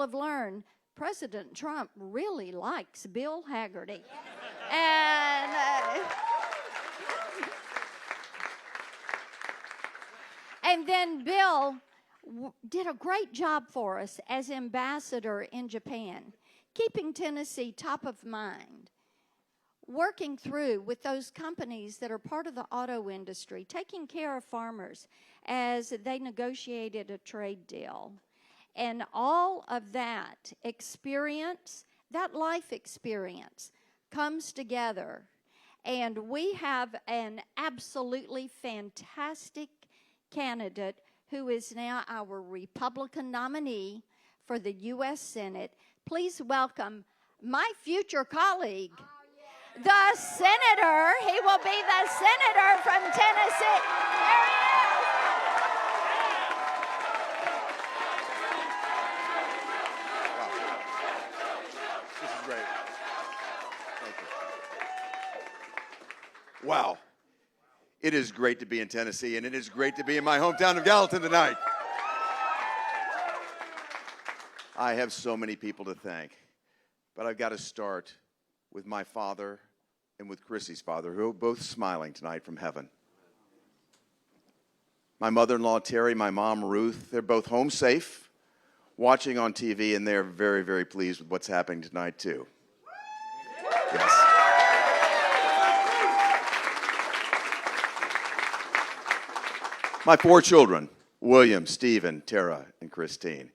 have learned President Trump really likes Bill Hagerty. And then Bill did a great job for us as ambassador in Japan, keeping Tennessee top of mind, working through with those companies that are part of the auto industry, taking care of farmers as they negotiated a trade deal. And all of that experience, that life experience, comes together. And we have an absolutely fantastic candidate who is now our Republican nominee for the U.S. Senate. Please welcome my future colleague, the senator. He will be the senator from Tennessee. There he is. This is great. Thank you. Wow. It is great to be in Tennessee, and it is great to be in my hometown of Gallatin tonight. I have so many people to thank, but I've got to start with my father and with Chrissy's father, who are both smiling tonight from heaven. My mother-in-law, Terry, my mom, Ruth, they're both home safe, watching on TV, and they're very, very pleased with what's happening tonight, too. Yes. My 4 children, William, Stephen, Tara, and Christine.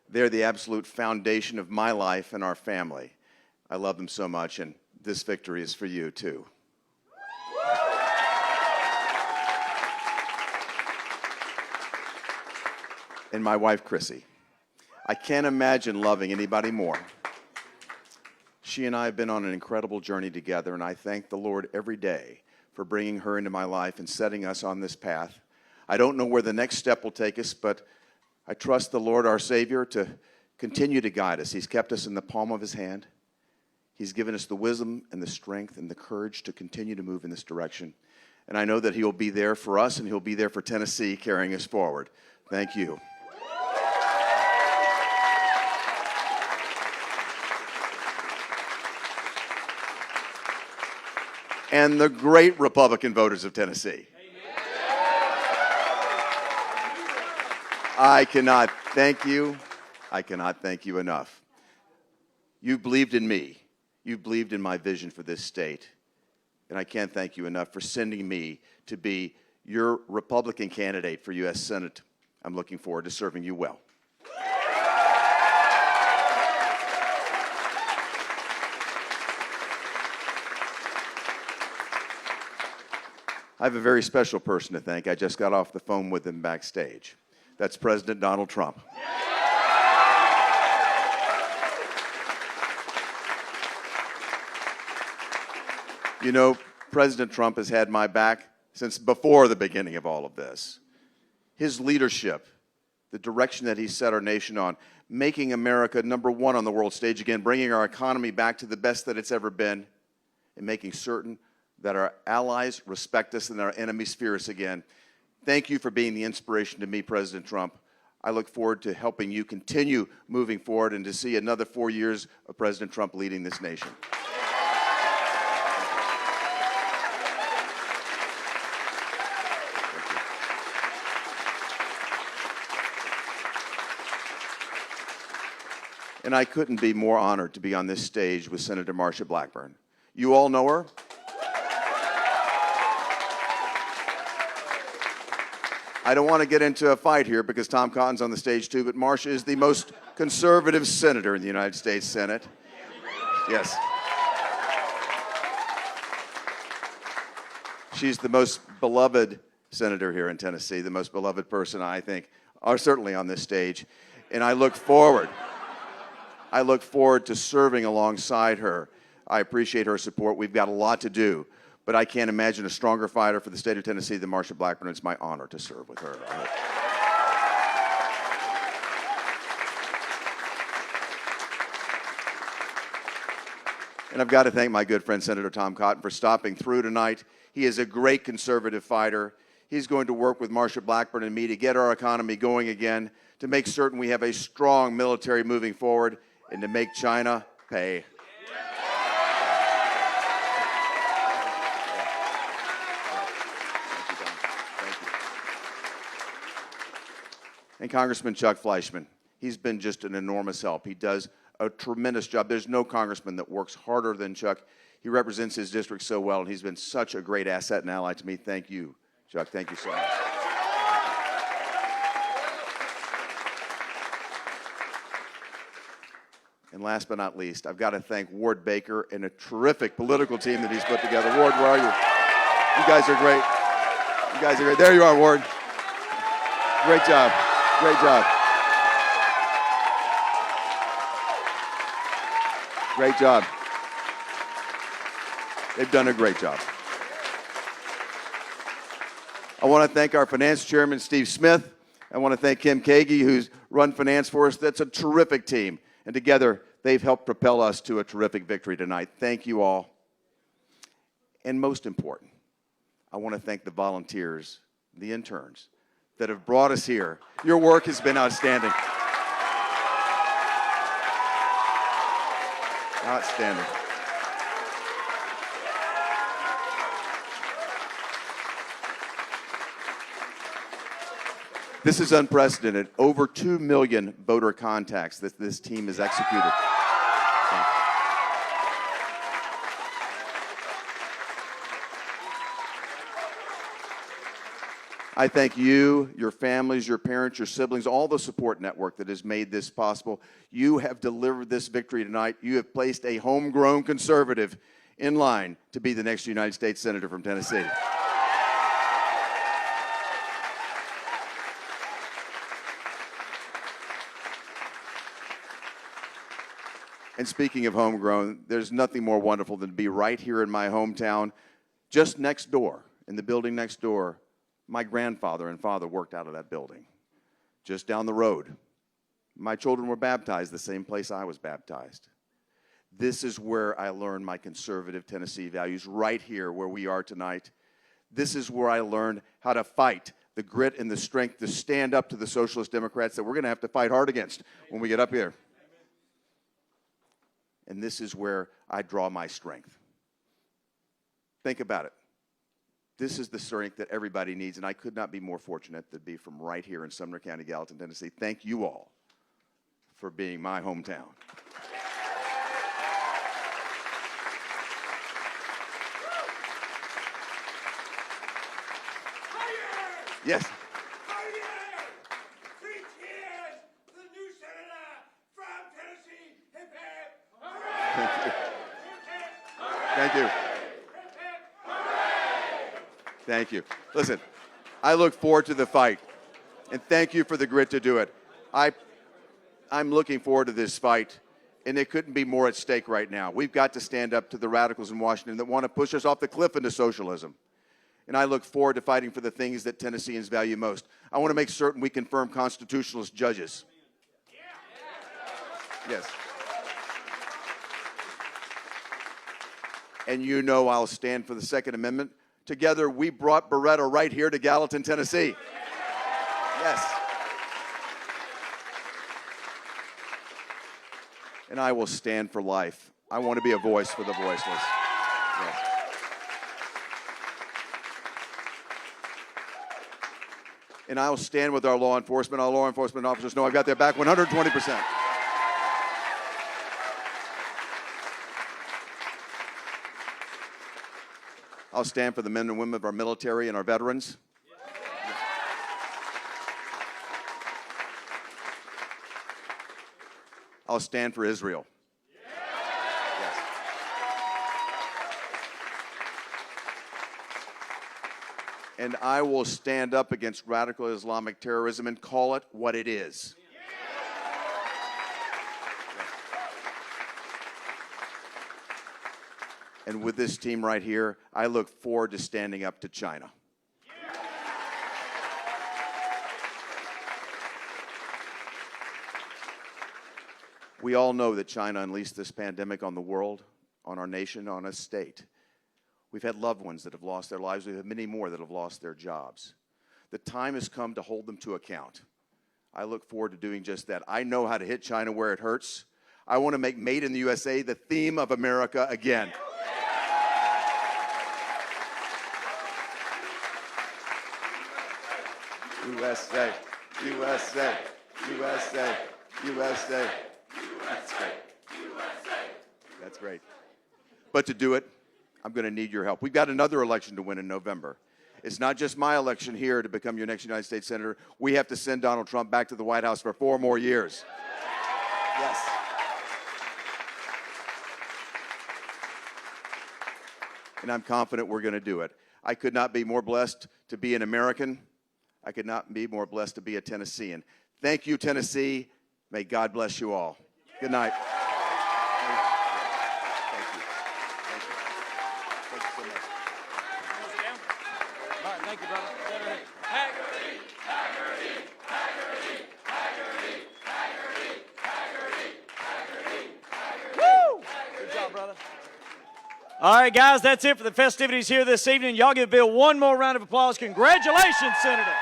They're the absolute foundation of my life and our family. I love them so much, and this victory is for you, too. And my wife, Chrissy. I can't imagine loving anybody more. She and I have been on an incredible journey together, and I thank the Lord every day for bringing her into my life and setting us on this path. I don't know where the next step will take us, but I trust the Lord, our Savior, to continue to guide us. He's kept us in the palm of His hand. He's given us the wisdom and the strength and the courage to continue to move in this direction. And I know that He'll be there for us, and He'll be there for Tennessee, carrying us forward. Thank you. And the great Republican voters of Tennessee. I cannot thank you. I cannot thank you enough. You believed in me. You believed in my vision for this state. And I can't thank you enough for sending me to be your Republican candidate for U.S. Senate. I'm looking forward to serving you well. I have a very special person to thank. I just got off the phone with him backstage. That's President Donald Trump. You know, President Trump has had my back since before the beginning of all of this. His leadership, the direction that he set our nation on, making America #1 on the world stage again, bringing our economy back to the best that it's ever been, and making certain that our allies respect us and our enemies fear us again. Thank you for being the inspiration to me, President Trump. I look forward to helping you continue moving forward and to see another 4 years of President Trump leading this nation. And I couldn't be more honored to be on this stage with Senator Marsha Blackburn. You all know her. I don't want to get into a fight here because Tom Cotton's on the stage too, but Marsha is the most conservative senator in the United States Senate. Yes. She's the most beloved senator here in Tennessee, the most beloved person, I think, are certainly on this stage. And I look forward to serving alongside her. I appreciate her support. We've got a lot to do. But I can't imagine a stronger fighter for the state of Tennessee than Marsha Blackburn. It's my honor to serve with her. And I've got to thank my good friend Senator Tom Cotton for stopping through tonight. He is a great conservative fighter. He's going to work with Marsha Blackburn and me to get our economy going again, to make certain we have a strong military moving forward, and to make China pay. And Congressman Chuck Fleischman, he's been just an enormous help. He does a tremendous job. There's no congressman that works harder than Chuck. He represents his district so well, and he's been such a great asset and ally to me. Thank you, Chuck. Thank you so much. And last but not least, I've got to thank Ward Baker and a terrific political team that he's put together. Ward, where are you? You guys are great. You guys are great. There you are, Ward. Great job. Great job. Great job. They've done a great job. I want to thank our finance chairman, Steve Smith. I want to thank Kim Kagi, who's run finance for us. That's a terrific team. And together, they've helped propel us to a terrific victory tonight. Thank you all. And most important, I want to thank the volunteers, the interns, that have brought us here. Your work has been outstanding. Outstanding. This is unprecedented. Over 2 million voter contacts that this team has executed. I thank you, your families, your parents, your siblings, all the support network that has made this possible. You have delivered this victory tonight. You have placed a homegrown conservative in line to be the next United States Senator from Tennessee. And speaking of homegrown, there's nothing more wonderful than to be right here in my hometown, just next door, in the building next door. My grandfather and father worked out of that building. Just down the road, my children were baptized the same place I was baptized. This is where I learned my conservative Tennessee values, right here where we are tonight. This is where I learned how to fight the grit and the strength to stand up to the socialist Democrats that we're going to have to fight hard against when we get up here. And this is where I draw my strength. Think about it. This is the strength that everybody needs, and I could not be more fortunate to be from right here in Sumner County, Gallatin, Tennessee. Thank you all for being my hometown. Yes. Thank you. Thank you. Listen, I look forward to the fight, and thank you for the grit to do it. I'm looking forward to this fight, and it couldn't be more at stake right now. We've got to stand up to the radicals in Washington that want to push us off the cliff into socialism. And I look forward to fighting for the things that Tennesseans value most. I want to make certain we confirm constitutionalist judges. Yes. And you know I'll stand for the Second Amendment. Together, we brought Beretta right here to Gallatin, Tennessee. Yes. And I will stand for life. I want to be a voice for the voiceless. Yes. And I will stand with our law enforcement. Our law enforcement officers know I've got their back 120%. I'll stand for the men and women of our military and our veterans. I'll stand for Israel. Yes. And I will stand up against radical Islamic terrorism and call it what it is. And with this team right here, I look forward to standing up to China. We all know that China unleashed this pandemic on the world, on our nation, on a state. We've had loved ones that have lost their lives. We've had many more that have lost their jobs. The time has come to hold them to account. I look forward to doing just that. I know how to hit China where it hurts. I want to make Made in the USA the theme of America again. USA, USA, USA, USA. That's great. That's great. But to do it, I'm going to need your help. We've got another election to win in November. It's not just my election here to become your next United States Senator. We have to send Donald Trump back to the White House for 4 more years. Yes. And I'm confident we're going to do it. I could not be more blessed to be an American. I could not be more blessed to be a Tennessean. Thank you, Tennessee. May God bless you all. Good night. Thank you. Thank you. Thank you so much. All right, thank you, brother. Hagerty, Hagerty, Hagerty, Hagerty, Hagerty, Hagerty, Hagerty, Hagerty. Woo! Good job, brother. All right, guys, that's it for the festivities here this evening. Y'all give Bill one more round of applause. Congratulations, Senator.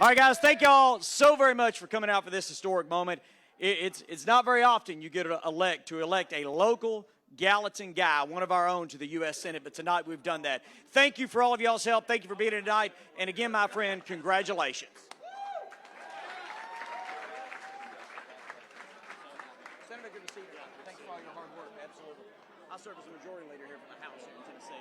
All right, guys, thank y'all so very much for coming out for this historic moment. It's not very often you get to elect a local Gallatin guy, one of our own, to the U.S. Senate, but tonight we've done that. Thank you for all of y'all's help. Thank you for being here tonight. And again, my friend, congratulations. Senator, good to see you. Thank you for all your hard work. Absolutely. I serve as a majority leader here from the House in Tennessee.